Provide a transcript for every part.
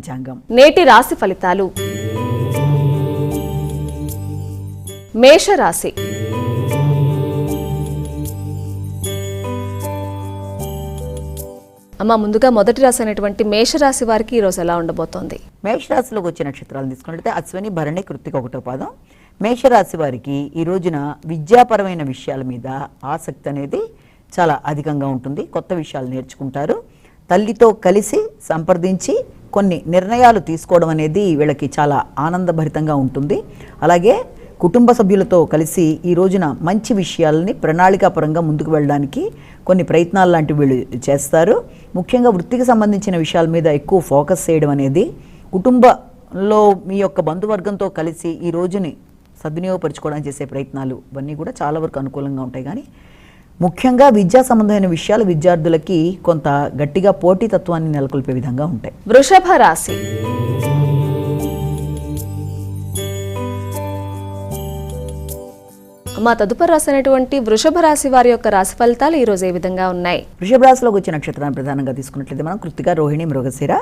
పంచాంగం. నేటి రాశి ఫలితాలు. మేషరాశి. అమ్మ, ముందుగా మొదటి రాశి అయినటువంటి మేషరాశి వారికి ఈరోజు ఎలా ఉండబోతోంది? మేషరాశిలోకి వచ్చే నక్షత్రాలను తీసుకున్నట్లయితే అశ్విని, భరణి, కృత్తిక 1వ పాదం. మేషరాశి వారికి ఈ రోజున విద్యాపరమైన విషయాల మీద ఆసక్తి అనేది చాలా అధికంగా ఉంటుంది. కొత్త విషయాలు నేర్చుకుంటారు. తల్లితో కలిసి సంప్రదించి కొన్ని నిర్ణయాలు తీసుకోవడం అనేది వీళ్ళకి చాలా ఆనందభరితంగా ఉంటుంది. అలాగే కుటుంబ సభ్యులతో కలిసి ఈ రోజున మంచి విషయాలని ప్రణాళికాపరంగా ముందుకు వెళ్ళడానికి కొన్ని ప్రయత్నాలు లాంటివి వీళ్ళు చేస్తారు. ముఖ్యంగా వృత్తికి సంబంధించిన విషయాల మీద ఎక్కువ ఫోకస్ చేయడం అనేది, కుటుంబంలో మీ యొక్క బంధువర్గంతో కలిసి ఈ రోజుని సద్వినియోగపరచుకోవడానికి చేసే ప్రయత్నాలు ఇవన్నీ కూడా చాలా వరకు అనుకూలంగా ఉంటాయి. కానీ ముఖ్యంగా విద్యా సంబంధమైన విషయాలు విద్యార్థులకి కొంత గట్టిగా పోటీతత్వాన్ని నెలకొల్పే విధంగా ఉంటాయి. వృషభ రాశి. మా తదుపరి రాశి అయినటువంటి వృషభ రాశి వారి యొక్క రాశి ఫలితాలు ఈ రోజు ఏ విధంగా ఉన్నాయి? వృషభ రాశిలోకి వచ్చే నక్షత్రాన్ని ప్రధానంగా తీసుకున్నట్లయితే మనం కృత్తిక, రోహిణి, మృగశిర.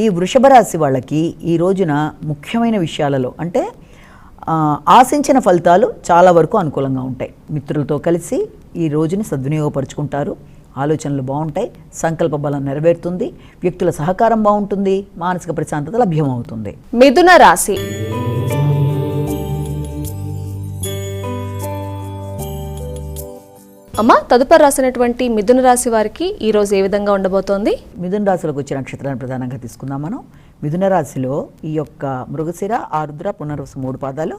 ఈ వృషభ రాశి వాళ్ళకి ఈ రోజున ముఖ్యమైన విషయాలలో అంటే ఆశించిన ఫలితాలు చాలా వరకు అనుకూలంగా ఉంటాయి. మిత్రులతో కలిసి ఈ రోజుని సద్వినియోగపరుచుకుంటారు. ఆలోచనలు బాగుంటాయి. సంకల్ప బలం నెరవేరుతుంది. వ్యక్తుల సహకారం బాగుంటుంది. మానసిక ప్రశాంతత లభ్యమవుతుంది. మిథున రాశి. అమ్మ, తదుపరి రాసినటువంటి మిథున రాశి వారికి ఈ రోజు ఏ విధంగా ఉండబోతోంది? మిథున రాశిలోకి వచ్చే నక్షత్రాన్ని ప్రధానంగా తీసుకుందాం మనం. మిథున రాశిలో ఈ యొక్క మృగశిర, ఆరుద్ర, పునర్వసు 3 పాదాలు.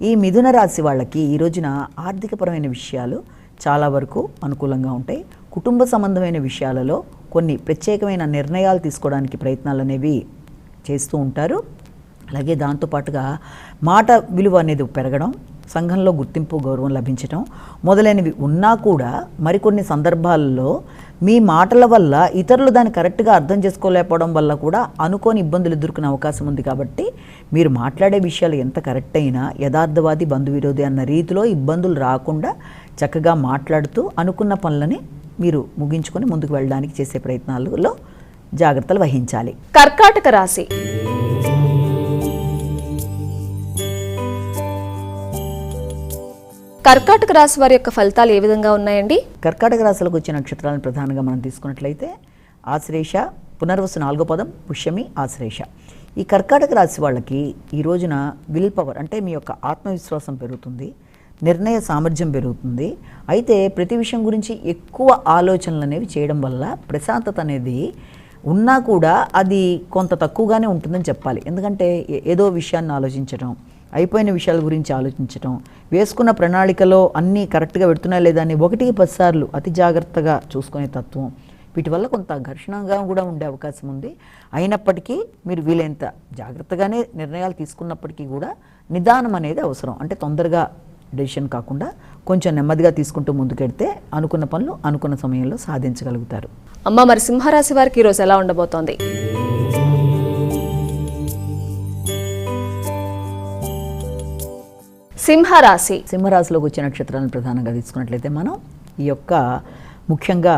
ఈ మిథున రాశి వాళ్ళకి ఈ రోజున ఆర్థికపరమైన విషయాలు చాలా వరకు అనుకూలంగా ఉంటాయి. కుటుంబ సంబంధమైన విషయాలలో కొన్ని ప్రత్యేకమైన నిర్ణయాలు తీసుకోవడానికి ప్రయత్నాలు అనేవి చేస్తూ ఉంటారు. అలాగే దాంతోపాటుగా మాట విలువ అనేది పెరగడం, సంఘంలో గుర్తింపు, గౌరవం లభించడం మొదలైనవి ఉన్నా కూడా మరికొన్ని సందర్భాల్లో మీ మాటల వల్ల ఇతరులు దాన్ని కరెక్ట్గా అర్థం చేసుకోలేకపోవడం వల్ల కూడా అనుకోని ఇబ్బందులు ఎదుర్కొనే అవకాశం ఉంది. కాబట్టి మీరు మాట్లాడే విషయాలు ఎంత కరెక్ట్ అయినా యథార్థవాది, బంధువిరోధి అన్న రీతిలో ఇబ్బందులు రాకుండా చక్కగా మాట్లాడుతూ అనుకున్న పనులని మీరు ముగించుకొని ముందుకు వెళ్ళడానికి చేసే ప్రయత్నాలలో జాగ్రత్తలు వహించాలి. కర్కాటక రాశి. కర్కాటక రాశి వారి యొక్క ఫలితాలు ఏ విధంగా ఉన్నాయండి? కర్కాటక రాశిలోకి వచ్చిన నక్షత్రాలను ప్రధానంగా మనం తీసుకున్నట్లయితే ఆశ్లేష, పునర్వసు 4వ పదం, పుష్యమి, ఆశ్లేష. ఈ కర్కాటక రాశి వాళ్ళకి ఈ రోజున విల్ పవర్ అంటే మీ యొక్క ఆత్మవిశ్వాసం పెరుగుతుంది. నిర్ణయ సామర్థ్యం పెరుగుతుంది. అయితే ప్రతి విషయం గురించి ఎక్కువ ఆలోచనలు అనేవి చేయడం వల్ల ప్రశాంతత అనేది ఉన్నా కూడా అది కొంత తక్కువగానే ఉంటుందని చెప్పాలి. ఎందుకంటే ఏదో విషయాన్ని ఆలోచించడం, అయిపోయిన విషయాల గురించి ఆలోచించడం, వేసుకున్న ప్రణాళికలో అన్నీ కరెక్ట్గా పెడుతున్నాయా లేదా అని 1-10 సార్లు అతి జాగ్రత్తగా చూసుకునే తత్వం, వీటి వల్ల కొంత ఘర్షణగా కూడా ఉండే అవకాశం ఉంది. అయినప్పటికీ మీరు వీలైనంత జాగ్రత్తగానే నిర్ణయాలు తీసుకున్నప్పటికీ కూడా నిదానం అనేది అవసరం. అంటే తొందరగా డెసిషన్ కాకుండా కొంచెం నెమ్మదిగా తీసుకుంటూ ముందుకెడితే అనుకున్న పనులు అనుకున్న సమయంలో సాధించగలుగుతారు. అమ్మ, మరి సింహరాశి వారికి ఈరోజు ఎలా ఉండబోతోంది? సింహరాశి. సింహరాశిలోకి వచ్చే నక్షత్రాలను ప్రధానంగా తీసుకున్నట్లయితే మనం ఈ యొక్క ముఖ్యంగా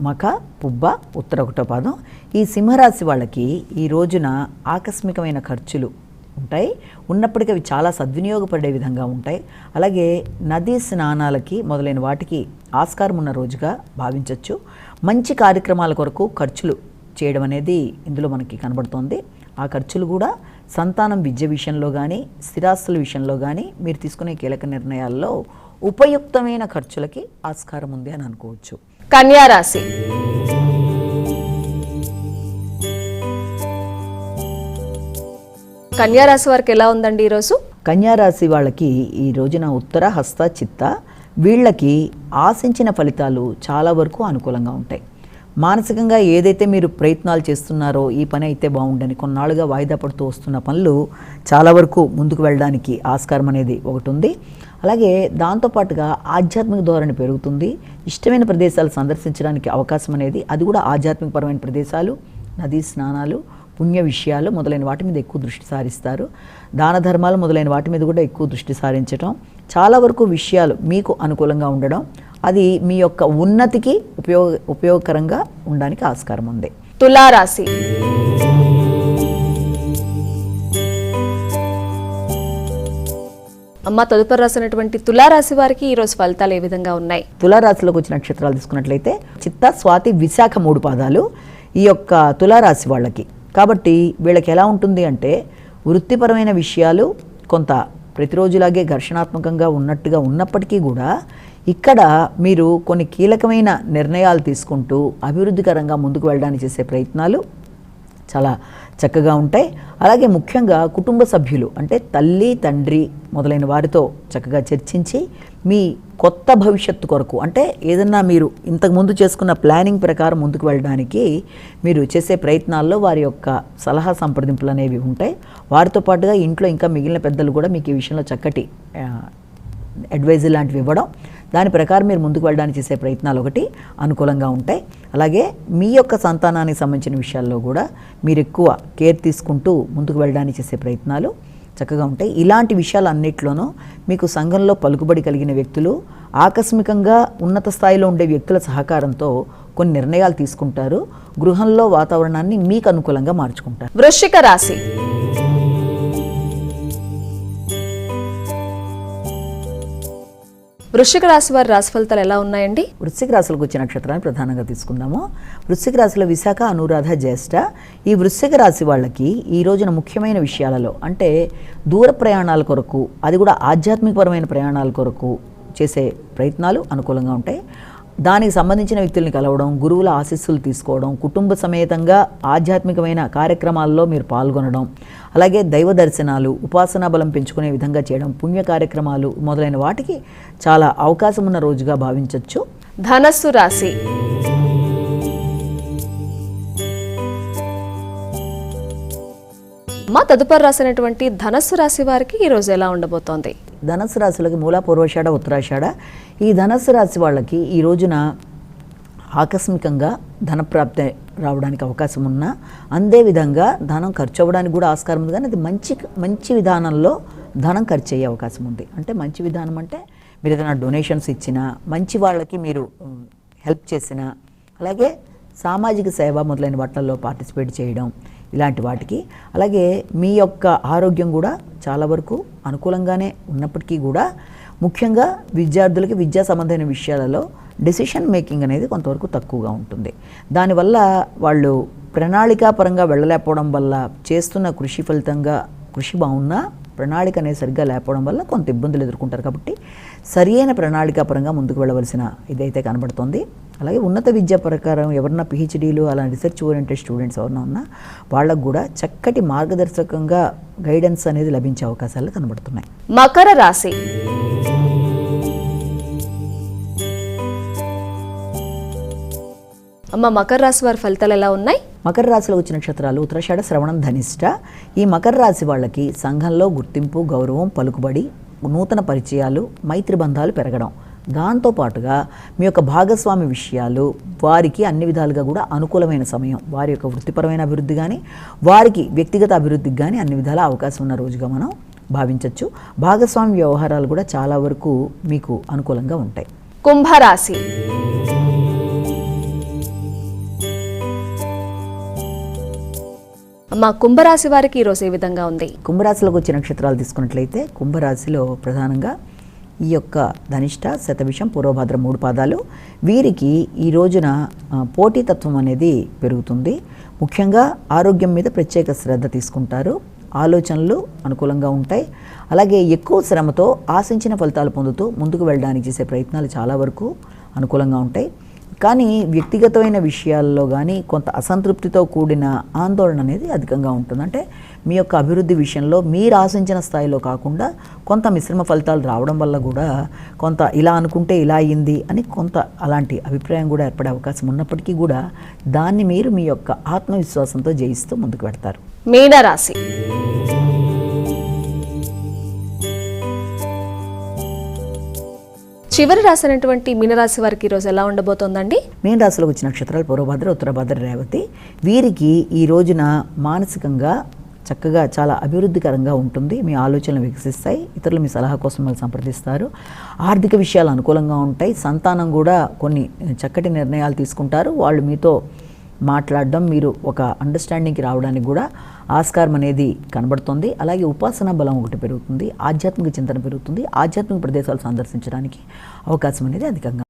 మఖ, పుబ్బ, ఉత్తర 1వ పాదం. ఈ సింహరాశి వాళ్ళకి ఈ రోజున ఆకస్మికమైన ఖర్చులు ఉంటాయి. ఉన్నప్పటికీ అవి చాలా సద్వినియోగపడే విధంగా ఉంటాయి. అలాగే నదీ స్నానాలకి మొదలైన వాటికి ఆస్కారం ఉన్న రోజుగా భావించవచ్చు. మంచి కార్యక్రమాల కొరకు ఖర్చులు చేయడం అనేది ఇందులో మనకి కనబడుతోంది. ఆ ఖర్చులు కూడా సంతానం విద్య విషయంలో కానీ, స్థిరాస్తుల విషయంలో కానీ మీరు తీసుకునే కీలక నిర్ణయాల్లో ఉపయుక్తమైన ఖర్చులకి ఆస్కారం ఉంది అని అనుకోవచ్చు. కన్యా రాశి. కన్యా రాశి వారికి ఎలా ఉందండి ఈరోజు? కన్యా రాశి వాళ్ళకి ఈ రోజున ఉత్తర, హస్త, చిత్త వీళ్ళకి ఆశించిన ఫలితాలు చాలా వరకు అనుకూలంగా ఉంటాయి. మానసికంగా ఏదైతే మీరు ప్రయత్నాలు చేస్తున్నారో ఈ పని అయితే బాగుండని కొన్నాళ్ళుగా వాయిదా పడుతూ వస్తున్న పనులు చాలా వరకు ముందుకు వెళ్ళడానికి ఆస్కారం అనేది ఒకటి ఉంది. అలాగే దాంతోపాటుగా ఆధ్యాత్మిక ధోరణి పెరుగుతుంది. ఇష్టమైన ప్రదేశాలు సందర్శించడానికి అవకాశం అనేది, అది కూడా ఆధ్యాత్మికపరమైన ప్రదేశాలు, నదీ స్నానాలు, పుణ్య విషయాలు మొదలైన వాటి మీద ఎక్కువ దృష్టి సారిస్తారు. దాన ధర్మాలు మొదలైన వాటి మీద కూడా ఎక్కువ దృష్టి సారించడం, చాలా వరకు విషయాలు మీకు అనుకూలంగా ఉండడం, అది మీ యొక్క ఉన్నతికి ఉపయోగకరంగా ఉండడానికి ఆస్కారం ఉంది. తులారాశి. అమ్మ తదుపరి రాసినటువంటి తులారాశి వారికి ఈ రోజు ఫలితాలు ఏ విధంగా ఉన్నాయి? తులారాశిలోకి వచ్చిన నక్షత్రాలు తీసుకున్నట్లయితే చిత్త, స్వాతి, విశాఖ 3 పాదాలు ఈ యొక్క తులారాశి వాళ్ళకి. కాబట్టి వీళ్ళకి ఎలా ఉంటుంది అంటే వృత్తిపరమైన విషయాలు కొంత ప్రతిరోజులాగే ఘర్షణాత్మకంగా ఉన్నప్పటికీ కూడా ఇక్కడ మీరు కొన్ని కీలకమైన నిర్ణయాలు తీసుకుంటూ అభివృద్ధికరంగా ముందుకు వెళ్ళడానికి చేసే ప్రయత్నాలు చాలా చక్కగా ఉంటాయి. అలాగే ముఖ్యంగా కుటుంబ సభ్యులు అంటే తల్లి, తండ్రి మొదలైన వారితో చక్కగా చర్చించి మీ కొత్త భవిష్యత్తు కొరకు అంటే ఏదన్నా మీరు ఇంతకుముందు చేసుకున్న ప్లానింగ్ ప్రకారం ముందుకు వెళ్ళడానికి మీరు చేసే ప్రయత్నాల్లో వారి యొక్క సలహా సంప్రదింపులు అనేవి ఉంటాయి. వారితో పాటుగా ఇంట్లో ఇంకా మిగిలిన పెద్దలు కూడా మీకు ఈ విషయంలో చక్కటి అడ్వైజ్ లాంటివి ఇవ్వడం, దాని ప్రకారం మీరు ముందుకు వెళ్ళడానికి చేసే ప్రయత్నాలు ఒకటి అనుకూలంగా ఉంటాయి. అలాగే మీ యొక్క సంతానానికి సంబంధించిన విషయాల్లో కూడా మీరు ఎక్కువ కేర్ తీసుకుంటూ ముందుకు వెళ్ళడానికి చేసే ప్రయత్నాలు చక్కగా ఉంటాయి. ఇలాంటి విషయాలన్నిట్లోనూ మీకు సంఘంలో పలుకుబడి కలిగిన వ్యక్తులు, ఆకస్మికంగా ఉన్నత స్థాయిలో ఉండే వ్యక్తుల సహకారంతో కొన్ని నిర్ణయాలు తీసుకుంటారు. గృహంలో వాతావరణాన్ని మీకు అనుకూలంగా మార్చుకుంటారు. వృశ్చిక రాశి. వృశ్చిక రాశి వారి రాశి ఫలితాలు ఎలా ఉన్నాయండి? వృశ్చిక రాశులకు వచ్చే నక్షత్రాన్ని ప్రధానంగా తీసుకుందాము. వృశ్చిక రాశిలో విశాఖ, అనురాధ, జ్యేష్ఠ. ఈ వృశ్చిక రాశి వాళ్ళకి ఈ రోజున ముఖ్యమైన విషయాలలో అంటే దూర ప్రయాణాల కొరకు, అది కూడా ఆధ్యాత్మికపరమైన ప్రయాణాల కొరకు చేసే ప్రయత్నాలు అనుకూలంగా ఉంటాయి. దానికి సంబంధించిన వ్యక్తుల్ని కలవడం, గురువుల ఆశీస్సులు తీసుకోవడం, కుటుంబ సమేతంగా ఆధ్యాత్మికమైన కార్యక్రమాల్లో మీరు పాల్గొనడం, అలాగే దైవ దర్శనాలు, ఉపాసనా బలం పెంచుకునే విధంగా చేయడం, పుణ్య కార్యక్రమాలు మొదలైన వాటికి చాలా అవకాశం ఉన్న రోజుగా భావించవచ్చు. ధనస్సు రాశి. మా తదుపరి రాసినటువంటి ధనస్సు రాశి వారికి ఈ రోజు ఎలా ఉండబోతోంది? ధనస్సు రాశులకి మూల, పూర్వాషాఢ, ఉత్తరాషాఢ. ఈ ధనస్సు రాశి వాళ్ళకి ఈ రోజున ఆకస్మికంగా ధనప్రాప్తి రావడానికి అవకాశం ఉన్నా, అందే విధంగా ధనం ఖర్చు అవ్వడానికి కూడా ఆస్కారం ఉంది. కానీ అది మంచి విధానంలో ధనం ఖర్చు అయ్యే అవకాశం ఉంది. అంటే మంచి విధానం అంటే మీరు ఏదైనా డొనేషన్స్ ఇచ్చినా, మంచి వాళ్ళకి మీరు హెల్ప్ చేసినా, అలాగే సామాజిక సేవ మొదలైన వాటిల్లో పార్టిసిపేట్ చేయడం, ఇలాంటి వాటికి. అలాగే మీ యొక్క ఆరోగ్యం కూడా చాలా వరకు అనుకూలంగానే ఉన్నప్పటికీ కూడా ముఖ్యంగా విద్యార్థులకి విద్యా సంబంధమైన విషయాలలో డెసిషన్ మేకింగ్ అనేది కొంతవరకు తక్కువగా ఉంటుంది. దానివల్ల వాళ్ళు ప్రణాళికాపరంగా వెళ్ళలేకపోవడం వల్ల, చేస్తున్న కృషి ఫలితంగా కృషి బాగున్నా ప్రణాళిక అనేది సరిగ్గా లేకపోవడం వల్ల కొంత ఇబ్బందులు ఎదుర్కొంటారు. కాబట్టి సరియైన ప్రణాళికాపరంగా ముందుకు వెళ్ళవలసిన ఇదైతే కనబడుతుంది. అలాగే ఉన్నత విద్యా ప్రకారం ఎవరన్నా పిహెచ్డీలు అలా రీసెర్చ్ ఓరియంటెడ్ స్టూడెంట్స్ ఎవరన్నా ఉన్నా వాళ్ళకు కూడా చక్కటి మార్గదర్శకంగా గైడెన్స్ అనేది లభించే అవకాశాలు కనబడుతున్నాయి. మకర రాశి. అమ్మ మకర రాశి వారి ఫలితాలు ఎలా ఉన్నాయి? మకర రాశిలో వచ్చిన నక్షత్రాలు ఉత్తరాషాఢ, శ్రవణం, ధనిష్ట. ఈ మకర రాశి వాళ్ళకి సంఘంలో గుర్తింపు, గౌరవం, పలుకుబడి, నూతన పరిచయాలు, మైత్రి బంధాలు పెరగడం, దాంతోపాటుగా మీ యొక్క భాగస్వామి విషయాలు వారికి అన్ని విధాలుగా కూడా అనుకూలమైన సమయం. వారి యొక్క వృత్తిపరమైన అభివృద్ధి కానీ, వారికి వ్యక్తిగత అభివృద్ధికి కానీ అన్ని విధాల అవకాశం ఉన్న రోజుగా మనం భావించవచ్చు. భాగస్వామి వ్యవహారాలు కూడా చాలా వరకు మీకు అనుకూలంగా ఉంటాయి. కుంభరాశి. అమ్మ కుంభరాశి వారికి ఈరోజు ఏ విధంగా ఉంది? కుంభరాశిలోకి వచ్చే నక్షత్రాలు తీసుకున్నట్లయితే కుంభరాశిలో ప్రధానంగా ఈ యొక్క ధనిష్ట, శతభిషం, పూర్వభద్ర 3 పాదాలు. వీరికి ఈ రోజున పోటీతత్వం అనేది పెరుగుతుంది. ముఖ్యంగా ఆరోగ్యం మీద ప్రత్యేక శ్రద్ధ తీసుకుంటారు. ఆలోచనలు అనుకూలంగా ఉంటాయి. అలాగే ఎక్కువ శ్రమతో ఆశించిన ఫలితాలు పొందుతూ ముందుకు వెళ్ళడానికి చేసే ప్రయత్నాలు చాలా వరకు అనుకూలంగా ఉంటాయి. కానీ వ్యక్తిగతమైన విషయాల్లో కానీ కొంత అసంతృప్తితో కూడిన ఆందోళన అనేది అధికంగా ఉంటుంది. అంటే మీ యొక్క అభివృద్ధి విషయంలో మీరు ఆశించిన స్థాయిలో కాకుండా కొంత మిశ్రమ ఫలితాలు రావడం వల్ల కూడా కొంత ఇలా అనుకుంటే ఇలా అయ్యింది అని కొంత అలాంటి అభిప్రాయం కూడా ఏర్పడే అవకాశం ఉన్నప్పటికీ కూడా దాన్ని మీరు మీ యొక్క ఆత్మవిశ్వాసంతో జయిస్తూ ముందుకు పెడతారు. మీనరాశి. చివరి రాసినటువంటి మీనరాశి వారికి ఈరోజు ఎలా ఉండబోతోందండి? మీన రాశిలోకి వచ్చిన నక్షత్రాలు పూర్వభద్ర, ఉత్తరభద్ర, రేవతి. వీరికి ఈ రోజున మానసికంగా చక్కగా చాలా అభివృద్ధికరంగా ఉంటుంది. మీ ఆలోచనలు వికసిస్తాయి. ఇతరులు మీ సలహా కోసం మిమ్మల్ని సంప్రదిస్తారు. ఆర్థిక విషయాలు అనుకూలంగా ఉంటాయి. సంతానం కూడా కొన్ని చక్కటి నిర్ణయాలు తీసుకుంటారు. వాళ్ళు మీతో మాట్లాడడం, మీరు ఒక అండర్స్టాండింగ్కి రావడానికి కూడా ఆస్కారం అనేది కనబడుతుంది. అలాగే ఉపాసనా బలం ఒకటి పెరుగుతుంది, ఆధ్యాత్మిక చింతన పెరుగుతుంది, ఆధ్యాత్మిక ప్రదేశాలు సందర్శించడానికి అవకాశం అనేది అధికంగా